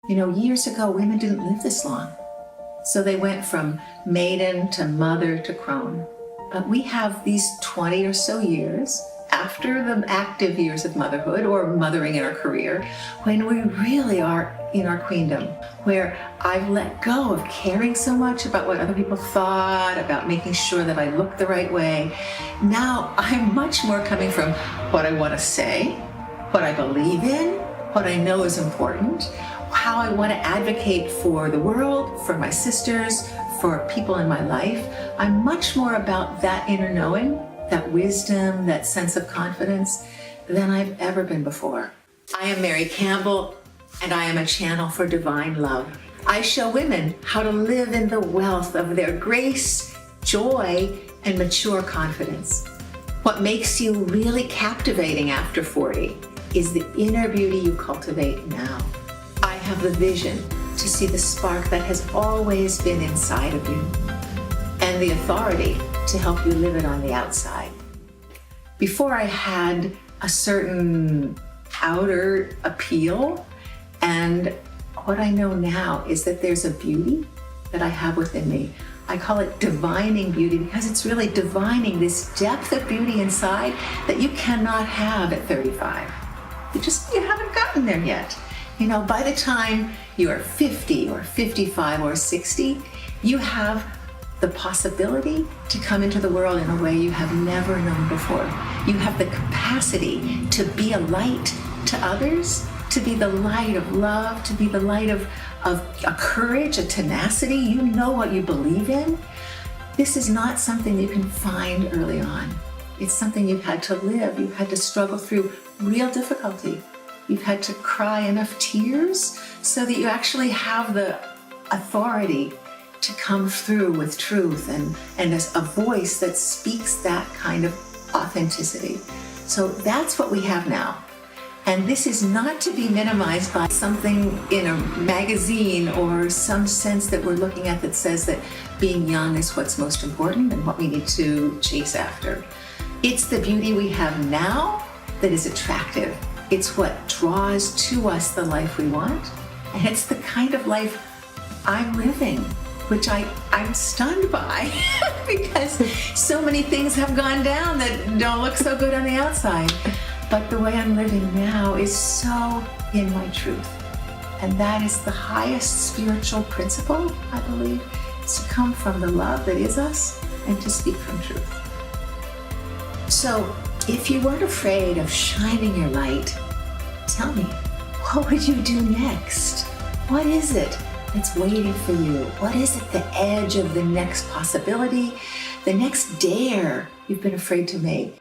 Years ago, women didn't live this long. So they went from maiden to mother to crone. But we have these 20 or so years after the active years of motherhood or mothering in our career, when we really are in our queendom, where I've let go of caring so much about what other people thought, about making sure that I look the right way. Now I'm much more coming from what I want to say, what I believe in, what I know is important, how I want to advocate for the world, for my sisters, for people in my life. I'm much more about that inner knowing, that wisdom, that sense of confidence than I've ever been before. I am Mary Campbell, and I am a channel for divine love. I show women how to live in the wealth of their grace, joy, and mature confidence. What makes you really captivating after 40 is the inner beauty you cultivate now. I have the vision to see the spark that has always been inside of you, and the authority to help you live it on the outside. Before I had a certain outer appeal, and what I know now is that there's a beauty that I have within me. I call it divining beauty because it's really divining this depth of beauty inside that you cannot have at 35. You haven't gotten there yet. By the time you are 50 or 55 or 60, you have the possibility to come into the world in a way you have never known before. You have the capacity to be a light to others, to be the light of love, to be the light of a courage, a tenacity. You know what you believe in. This is not something you can find early on. It's something you've had to live. You've had to struggle through real difficulty. You've had to cry enough tears so that you actually have the authority to come through with truth and as a voice that speaks that kind of authenticity. So that's what we have now. And this is not to be minimized by something in a magazine or some sense that we're looking at that says that being young is what's most important and what we need to chase after. It's the beauty we have now that is attractive. It's what draws to us the life we want. And it's the kind of life I'm living, which I'm stunned by because so many things have gone down that don't look so good on the outside. But the way I'm living now is so in my truth. And that is the highest spiritual principle, I believe, is to come from the love that is us and to speak from truth. So if you weren't afraid of shining your light, tell me, what would you do next? What is it that's waiting for you? What is it, the edge of the next possibility, the next dare you've been afraid to make?